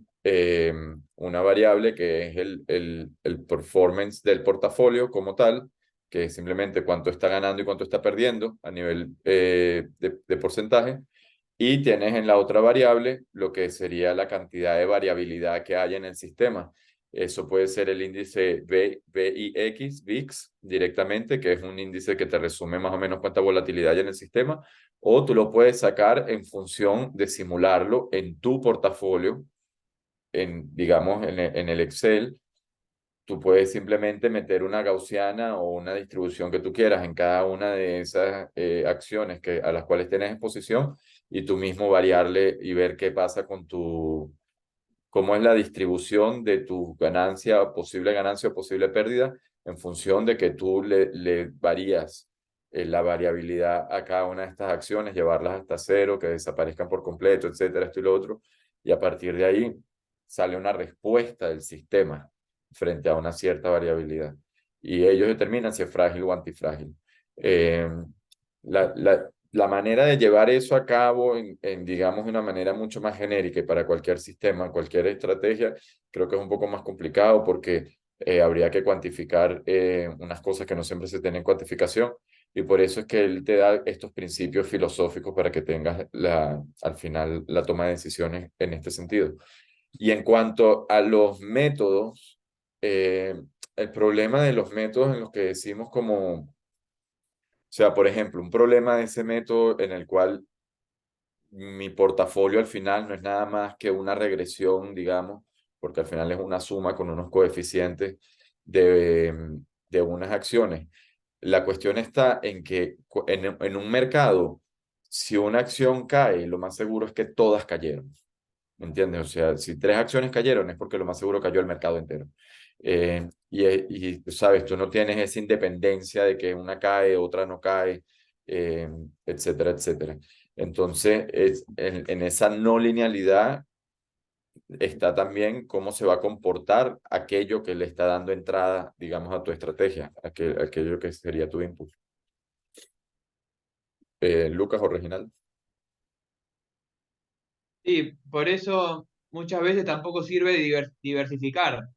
una variable que es el performance del portafolio como tal, que es simplemente cuánto está ganando y cuánto está perdiendo a nivel de porcentaje. Y tienes en la otra variable lo que sería la cantidad de variabilidad que hay en el sistema. Eso puede ser el índice VIX directamente, que es un índice que te resume más o menos cuánta volatilidad hay en el sistema, o tú lo puedes sacar en función de simularlo en tu portafolio, digamos, en el Excel. Tú puedes simplemente meter una gaussiana o una distribución que tú quieras en cada una de esas acciones a las cuales tienes exposición y tú mismo variarle y ver qué pasa con cómo es la distribución de tu ganancia o posible pérdida en función de que tú le varías la variabilidad a cada una de estas acciones, llevarlas hasta cero, que desaparezcan por completo, etcétera, esto y lo otro. Y a partir de ahí sale una respuesta del sistema frente a una cierta variabilidad. Y ellos determinan si es frágil o antifrágil. Eh, la manera de llevar eso a cabo digamos, de una manera mucho más genérica y para cualquier sistema, cualquier estrategia, creo que es un poco más complicado porque habría que cuantificar unas cosas que no siempre se tienen cuantificación y por eso es que él te da estos principios filosóficos para que tengas al final la toma de decisiones en este sentido. Y en cuanto a los métodos, el problema de los métodos en los que decimos como, o sea, por ejemplo, un problema de ese método en el cual mi portafolio al final no es nada más que una regresión, digamos, porque al final es una suma con unos coeficientes de unas acciones. La cuestión está en que en un mercado, si una acción cae, lo más seguro es que todas cayeron. ¿Me entiendes? O sea, si 3 acciones cayeron es porque lo más seguro cayó el mercado entero. Sabes, tú no tienes esa independencia de que una cae, otra no cae, etcétera, etcétera. Entonces, en esa no linealidad está también cómo se va a comportar aquello que le está dando entrada, digamos, a tu estrategia, aquello que sería tu input. Lucas o Reginald.
Sí, por eso muchas veces tampoco sirve diversificar,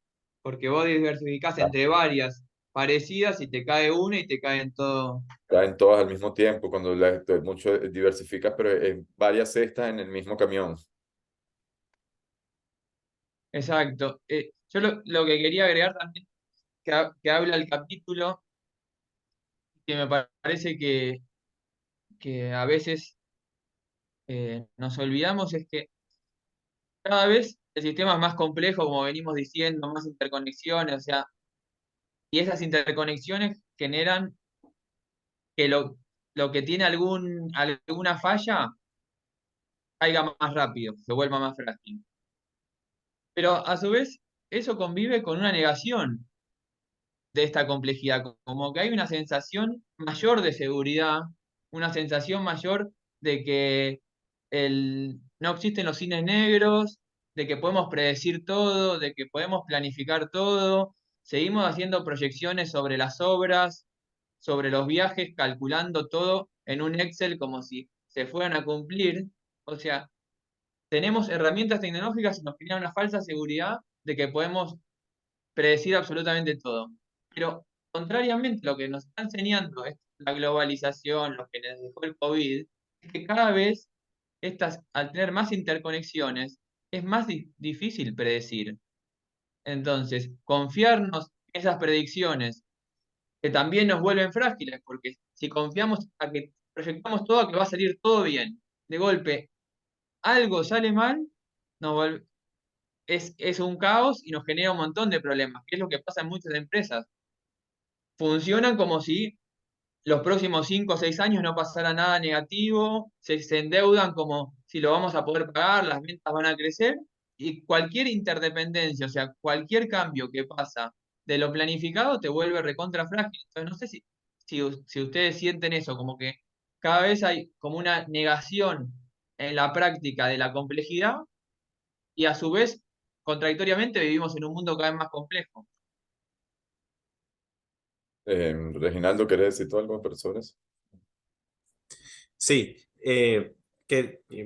porque vos diversificás entre varias parecidas y te cae una y te caen todo.
Caen todas al mismo tiempo, cuando mucho diversificas, pero en varias cestas en el mismo camión.
Exacto. Yo lo que quería agregar también, que habla el capítulo, que me parece que a veces nos olvidamos, es que cada vez el sistema es más complejo, como venimos diciendo, más interconexiones, o sea, y esas interconexiones generan que lo que tiene alguna falla caiga más rápido, se vuelva más frágil. Pero a su vez, eso convive con una negación de esta complejidad, como que hay una sensación mayor de seguridad, una sensación mayor de que no existen los cines negros, de que podemos predecir todo, de que podemos planificar todo, seguimos haciendo proyecciones sobre las obras, sobre los viajes, calculando todo en un Excel como si se fueran a cumplir. O sea, tenemos herramientas tecnológicas que nos generan una falsa seguridad de que podemos predecir absolutamente todo. Pero contrariamente, lo que nos está enseñando la globalización, lo que nos dejó el COVID, es que cada vez al tener más interconexiones, es más difícil predecir. Entonces, confiarnos en esas predicciones, que también nos vuelven frágiles, porque si confiamos a que proyectamos todo, a que va a salir todo bien, de golpe algo sale mal, nos vuelve, es un caos y nos genera un montón de problemas, que es lo que pasa en muchas empresas. Funcionan como si los próximos 5 o 6 años no pasara nada negativo, se endeudan como si lo vamos a poder pagar, las ventas van a crecer, y cualquier interdependencia, o sea, cualquier cambio que pasa de lo planificado te vuelve recontra frágil. Entonces, no sé si ustedes sienten eso, como que cada vez hay como una negación en la práctica de la complejidad y a su vez, contradictoriamente, vivimos en un mundo cada vez más complejo.
Reginaldo, ¿querés decir tú algo, profesores?
Sí,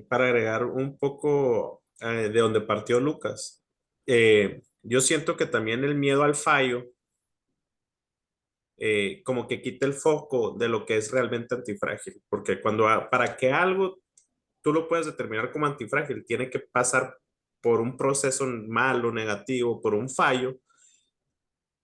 para agregar un poco de donde partió Lucas, yo siento que también el miedo al fallo como que quita el foco de lo que es realmente antifrágil, porque para que algo tú lo puedas determinar como antifrágil, tiene que pasar por un proceso malo, negativo, por un fallo,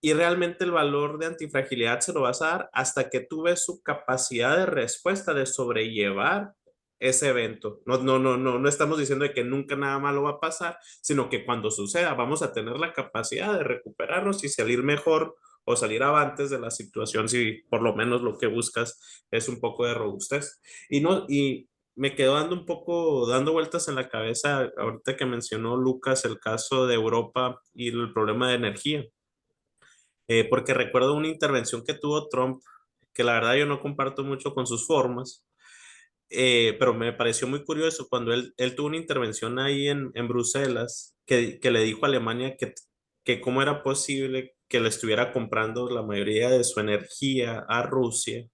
y realmente el valor de antifragilidad se lo vas a dar hasta que tú ves su capacidad de respuesta, de sobrellevar ese evento. No estamos diciendo de que nunca nada malo va a pasar, sino que cuando suceda vamos a tener la capacidad de recuperarnos y salir mejor o salir avantes de la situación si por lo menos lo que buscas es un poco de robustez. Y me quedo dando un poco, dando vueltas en la cabeza ahorita que mencionó Lucas el caso de Europa y el problema de energía, porque recuerdo una intervención que tuvo Trump, que la verdad yo no comparto mucho con sus formas, pero me pareció muy curioso cuando él tuvo una intervención ahí en Bruselas, que le dijo a Alemania que cómo era posible que le estuviera comprando la mayoría de su energía a Rusia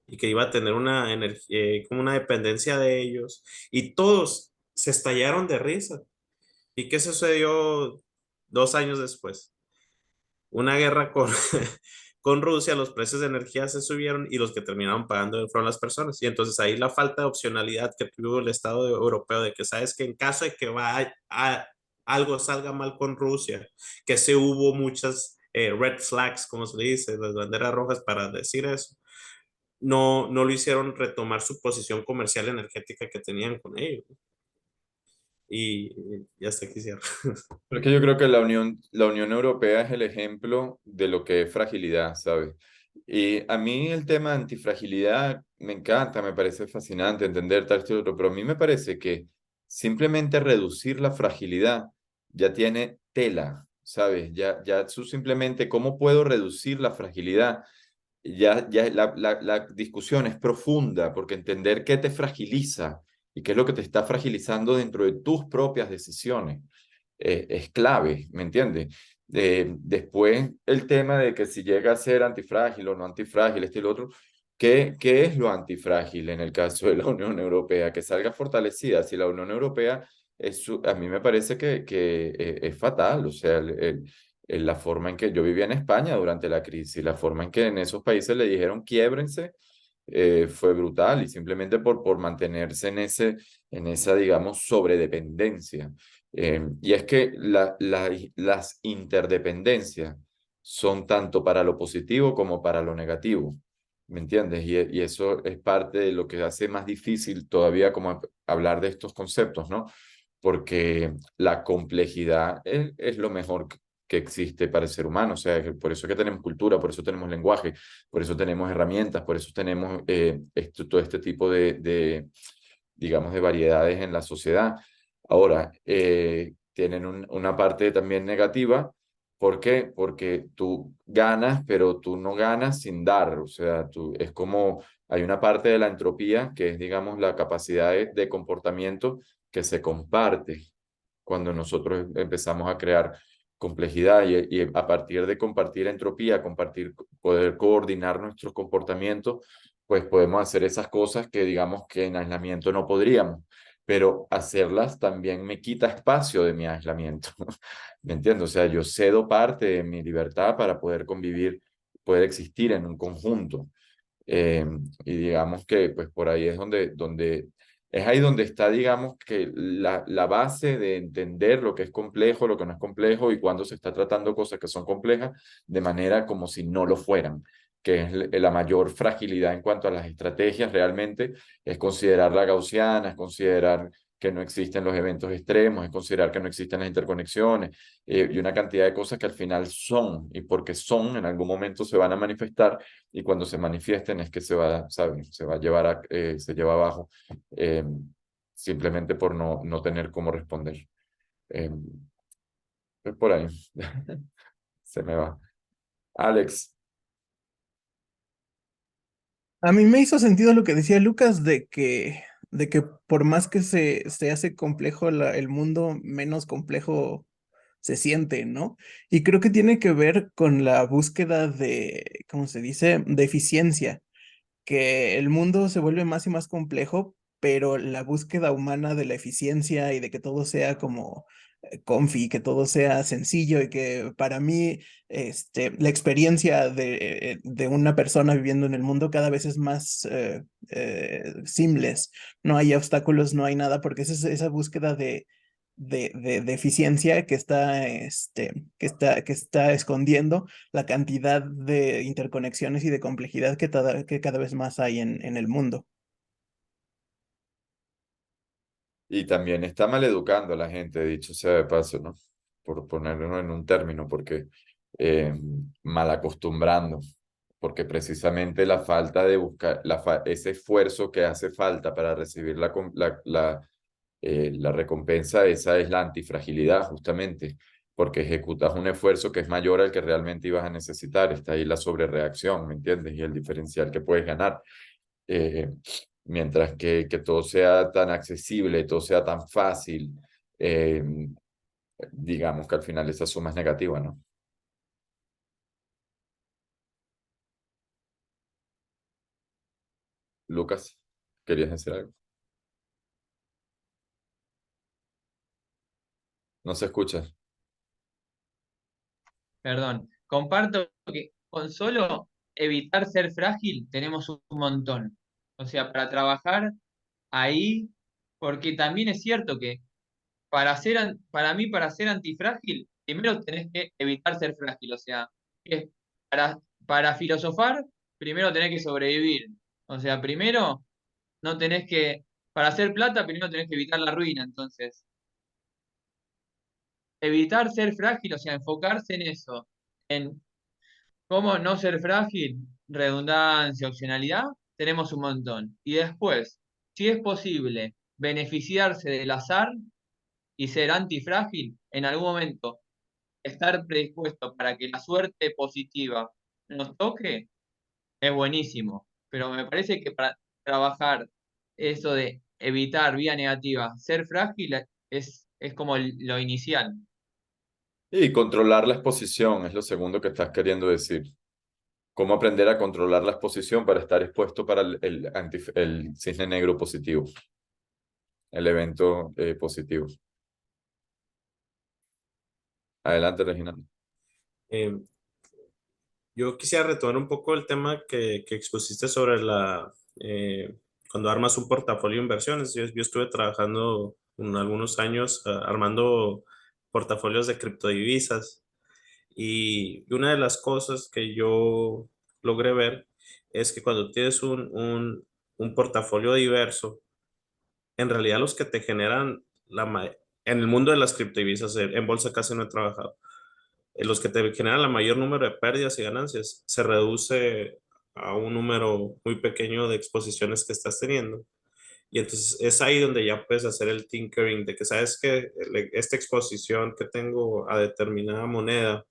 y que iba a tener una energía, como una dependencia de ellos, y todos se estallaron de risa. ¿Y qué sucedió 2 años después? Una guerra con, con Rusia, los precios de energía se subieron y los que terminaron pagando fueron las personas. Y entonces ahí la falta de opcionalidad que tuvo el Estado europeo de que sabes que en caso de que algo salga mal con Rusia, que se hubo muchas red flags, como se le dice, las banderas rojas para decir eso, no lo hicieron retomar su posición comercial energética que tenían con ellos. Y hasta aquí cierro.
Pero es que yo creo que la Unión Europea es el ejemplo de lo que es fragilidad, ¿sabes? Y a mí el tema de antifragilidad me encanta, me parece fascinante entender tal, esto y otro, pero a mí me parece que simplemente reducir la fragilidad ya tiene tela, ¿sabes? Ya tú simplemente, ¿cómo puedo reducir la fragilidad? Ya la discusión es profunda, porque entender qué te fragiliza y qué es lo que te está fragilizando dentro de tus propias decisiones es clave, ¿me entiendes? Después, el tema de que si llega a ser antifrágil o no antifrágil, este y lo otro, ¿qué es lo antifrágil en el caso de la Unión Europea? Que salga fortalecida. Si la Unión Europea, a mí me parece que es fatal, o sea, la forma en que yo vivía en España durante la crisis, la forma en que en esos países le dijeron quiébrense, fue brutal y simplemente por mantenerse en esa, digamos, sobredependencia. Y es que las interdependencias son tanto para lo positivo como para lo negativo, ¿me entiendes? Y eso es parte de lo que hace más difícil todavía como hablar de estos conceptos, ¿no? Porque la complejidad es lo mejor que existe para el ser humano, o sea, por eso es que tenemos cultura, por eso tenemos lenguaje, por eso tenemos herramientas, por eso tenemos todo este tipo digamos, de variedades en la sociedad. Ahora, tienen una parte también negativa. ¿Por qué? Porque tú ganas, pero tú no ganas sin dar. O sea, es como hay una parte de la entropía que es, digamos, la capacidad de comportamiento que se comparte cuando nosotros empezamos a crear complejidad y a partir de compartir entropía, poder coordinar nuestros comportamientos, pues podemos hacer esas cosas que digamos que en aislamiento no podríamos, pero hacerlas también me quita espacio de mi aislamiento, ¿me entiendes? O sea, yo cedo parte de mi libertad para poder convivir, poder existir en un conjunto. Y digamos que pues por ahí es donde es ahí donde está, digamos, que la base de entender lo que es complejo, lo que no es complejo y cuando se está tratando cosas que son complejas de manera como si no lo fueran, que es la mayor fragilidad en cuanto a las estrategias realmente, es considerar la gaussiana, es considerar que no existen los eventos extremos, es considerar que no existen las interconexiones y una cantidad de cosas que al final son, y porque son, en algún momento se van a manifestar y cuando se manifiesten es que ¿saben? Se va a llevar se lleva abajo eh, simplemente por no tener cómo responder. Eh, es por ahí. Se me va. Alex,
A mí me hizo sentido lo que decía Lucas de que de que por más que se hace complejo el mundo, menos complejo se siente, ¿no? Y creo que tiene que ver con la búsqueda de, ¿cómo se dice?, de eficiencia, que el mundo se vuelve más y más complejo, pero la búsqueda humana de la eficiencia y de que todo sea como comfy, que todo sea sencillo y que para mí la experiencia de una persona viviendo en el mundo cada vez es más seamless. No hay obstáculos, no hay nada, porque es esa búsqueda de eficiencia que está escondiendo la cantidad de interconexiones y de complejidad que cada vez más hay en el mundo.
Y también está maleducando a la gente, dicho sea de paso, ¿no? Por ponerlo en un término, porque eh, mal acostumbrando, porque precisamente la falta de buscar, ese esfuerzo que hace falta para recibir la recompensa, esa es la antifragilidad, justamente, porque ejecutas un esfuerzo que es mayor al que realmente ibas a necesitar. Está ahí la sobrereacción, ¿me entiendes? Y el diferencial que puedes ganar. Eh, Mientras que todo sea tan accesible, todo sea tan fácil, eh, digamos que al final esa suma es negativa, ¿no? Lucas, ¿querías decir algo? No se escucha.
Perdón, comparto que con solo evitar ser frágil tenemos un montón. O sea, para trabajar ahí, porque también es cierto que para mí, para ser antifrágil, primero tenés que evitar ser frágil. O sea, que para filosofar, primero tenés que sobrevivir. O sea, primero no tenés que, para hacer plata, primero tenés que evitar la ruina. Entonces, evitar ser frágil, o sea, enfocarse en eso, en cómo no ser frágil, redundancia, opcionalidad, tenemos un montón. Y después, si es posible beneficiarse del azar y ser antifrágil, en algún momento estar predispuesto para que la suerte positiva nos toque, es buenísimo. Pero me parece que para trabajar eso de evitar vía negativa, ser frágil es como lo inicial.
Y controlar la exposición es lo segundo que estás queriendo decir. Cómo aprender a controlar la exposición para estar expuesto para el cisne negro positivo, el evento positivo. Adelante, Regina.
Eh, yo quisiera retomar un poco el tema que expusiste sobre cuando armas un portafolio de inversiones. Yo estuve trabajando algunos años armando portafolios de criptodivisas y una de las cosas que yo logré ver es que cuando tienes un portafolio diverso, en realidad los que te generan en el mundo de las criptodivisas, en bolsa casi no he trabajado, los que te generan la mayor número de pérdidas y ganancias se reduce a un número muy pequeño de exposiciones que estás teniendo. Y entonces es ahí donde ya puedes hacer el tinkering de que sabes que esta exposición que tengo a determinada moneda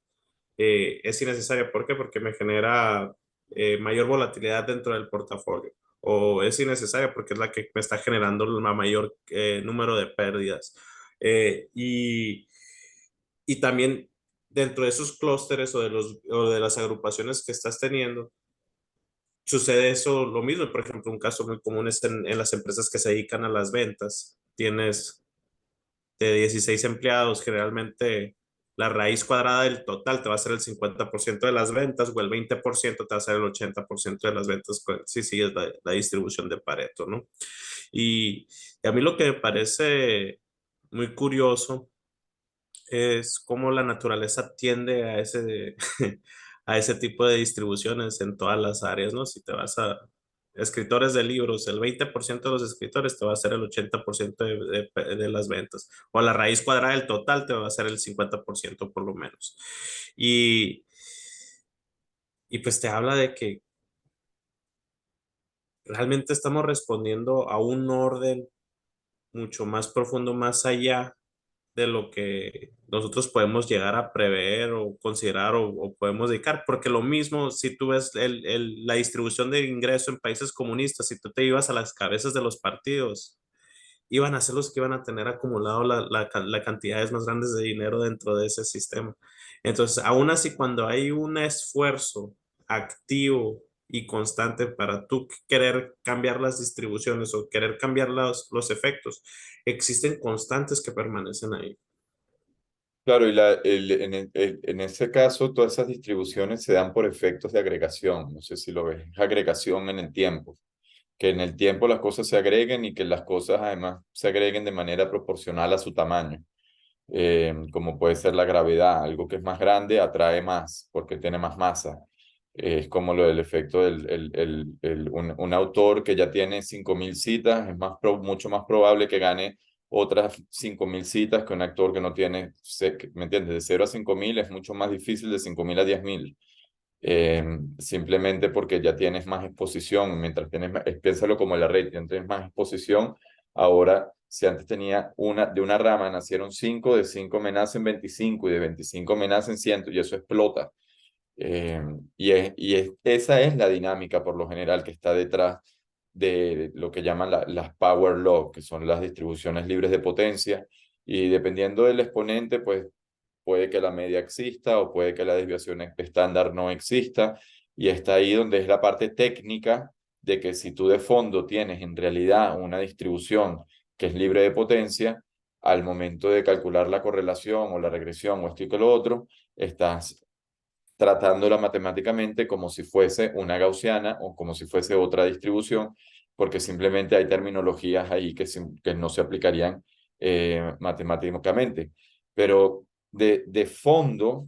es innecesaria. ¿Por qué? Porque me genera mayor volatilidad dentro del portafolio. O es innecesaria porque es la que me está generando el mayor número de pérdidas. Y también dentro de esos clústeres o de las agrupaciones que estás teniendo, sucede eso lo mismo. Por ejemplo, un caso muy común es en las empresas que se dedican a las ventas. Tienes de 16 empleados, generalmente la raíz cuadrada del total te va a ser el 50% de las ventas o el 20% te va a ser el 80% de las ventas si sigues la distribución de Pareto, ¿no? Y a mí lo que me parece muy curioso es cómo la naturaleza tiende a a ese tipo de distribuciones en todas las áreas, ¿no? Si te vas a escritores de libros, el 20% de los escritores te va a hacer el 80% de las ventas, o la raíz cuadrada del total te va a hacer el 50% por lo menos. Y, y pues te habla de que realmente estamos respondiendo a un orden mucho más profundo, más allá de lo que nosotros podemos llegar a prever o considerar o podemos dedicar, porque lo mismo si tú ves la distribución de ingreso en países comunistas, si tú te ibas a las cabezas de los partidos, iban a ser los que iban a tener acumulado la cantidades más grandes de dinero dentro de ese sistema. Entonces, aún así, cuando hay un esfuerzo activo y constante para tú querer cambiar las distribuciones o querer cambiar los efectos, existen constantes que permanecen ahí.
Claro, y en ese caso, todas esas distribuciones se dan por efectos de agregación. No sé si lo ves, es agregación en el tiempo. Que en el tiempo las cosas se agreguen y que las cosas además se agreguen de manera proporcional a su tamaño. Como puede ser la gravedad, algo que es más grande atrae más porque tiene más masa. Es como lo del efecto un autor que ya tiene 5.000 citas, es mucho más probable que gane otras 5.000 citas que un actor que no tiene, ¿me entiendes? De 0 a 5.000 es mucho más difícil, de 5.000 a 10.000. Simplemente porque ya tienes más exposición, mientras tienes más, piénsalo como la red, tienes más exposición. Ahora, si antes tenía de una rama nacieron 5, de 5 me nacen 25 y de 25 me nacen 100 y eso explota. Esa es la dinámica por lo general que está detrás de lo que llaman las power law, que son las distribuciones libres de potencia, y dependiendo del exponente, pues puede que la media exista o puede que la desviación estándar no exista, y está ahí donde es la parte técnica de que si tú de fondo tienes en realidad una distribución que es libre de potencia, al momento de calcular la correlación o la regresión o esto y que lo otro, estás tratándola matemáticamente como si fuese una gaussiana o como si fuese otra distribución, porque simplemente hay terminologías ahí que no se aplicarían matemáticamente. Pero de fondo,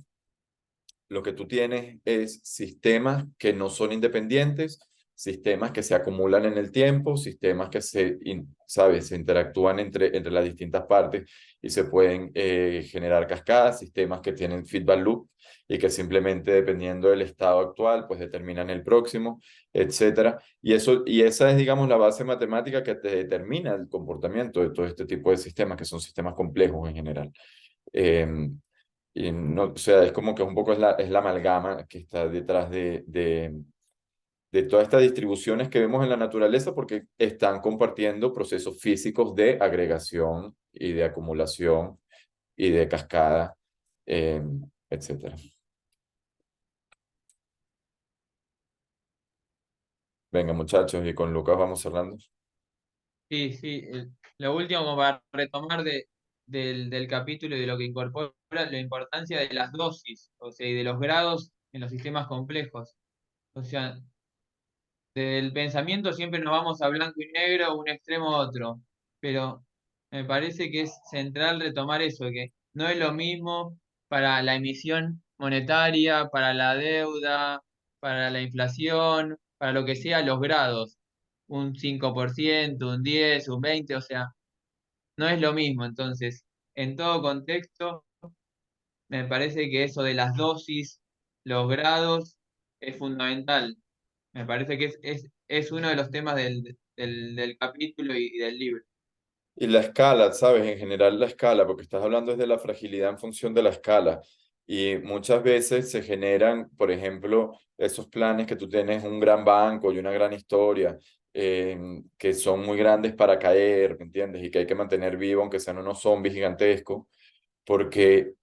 lo que tú tienes es sistemas que no son independientes, sistemas que se acumulan en el tiempo, sistemas que ¿sabes? Se interactúan entre las distintas partes y se pueden generar cascadas, sistemas que tienen feedback loop y que simplemente dependiendo del estado actual, pues determinan el próximo, etcétera. Y esa es, digamos, la base matemática que te determina el comportamiento de todo este tipo de sistemas, que son sistemas complejos en general. Y no, o sea, es como que un poco es la amalgama que está detrás de todas estas distribuciones que vemos en la naturaleza porque están compartiendo procesos físicos de agregación y de acumulación y de cascada, etcétera. Venga, muchachos, y con Lucas vamos cerrando.
Sí, sí. Lo último, como para retomar del capítulo y de lo que incorpora, la importancia de las dosis, o sea, y de los grados en los sistemas complejos. O sea, del pensamiento siempre nos vamos a blanco y negro, un extremo a otro, pero me parece que es central retomar eso, que no es lo mismo para la emisión monetaria, para la deuda, para la inflación, para lo que sea, los grados, un 5%, un 10, un 20, o sea, no es lo mismo. Entonces, en todo contexto, me parece que eso de las dosis, los grados, es fundamental. Me parece que es uno de los temas del capítulo y del libro.
Y la escala, ¿sabes? En general la escala, porque estás hablando es de la fragilidad en función de la escala. Y muchas veces se generan, por ejemplo, esos planes que tú tienes un gran banco y una gran historia, que son muy grandes para caer, ¿me entiendes? Y que hay que mantener vivo, aunque sean unos zombies gigantescos, porque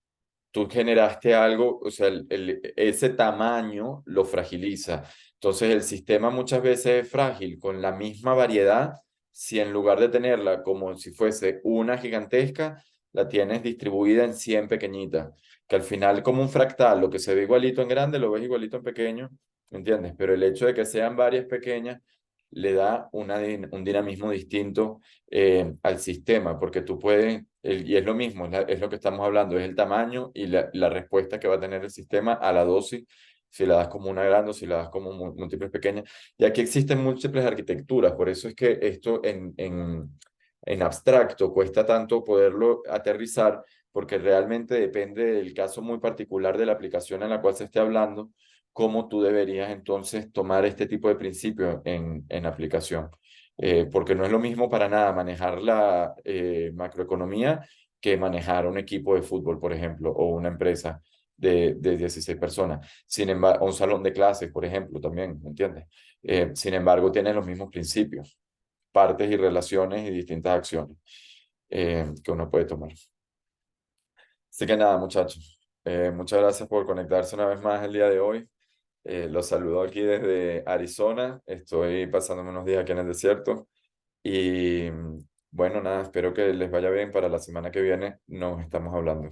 tú generaste algo, o sea, ese tamaño lo fragiliza. Entonces el sistema muchas veces es frágil con la misma variedad, si en lugar de tenerla como si fuese una gigantesca, la tienes distribuida en 100 pequeñitas, que al final como un fractal, lo que se ve igualito en grande, lo ves igualito en pequeño, ¿me entiendes? Pero el hecho de que sean varias pequeñas le da un dinamismo distinto al sistema, porque tú puedes, y es lo mismo, es lo que estamos hablando, es el tamaño y la respuesta que va a tener el sistema a la dosis, si la das como una grande o si la das como múltiples pequeñas. Y aquí existen múltiples arquitecturas, por eso es que esto en abstracto cuesta tanto poderlo aterrizar, porque realmente depende del caso muy particular de la aplicación en la cual se esté hablando, cómo tú deberías entonces tomar este tipo de principios en aplicación. Porque no es lo mismo para nada manejar la macroeconomía que manejar un equipo de fútbol, por ejemplo, o una empresa de 16 personas. Sin embargo, un salón de clases, por ejemplo, también, ¿me entiendes? Sin embargo, tienen los mismos principios, partes y relaciones y distintas acciones que uno puede tomar. Así que nada, muchachos, muchas gracias por conectarse una vez más el día de hoy. Los saludo aquí desde Arizona. Estoy pasándome unos días aquí en el desierto. Y bueno, nada, espero que les vaya bien. Para la semana que viene nos estamos hablando.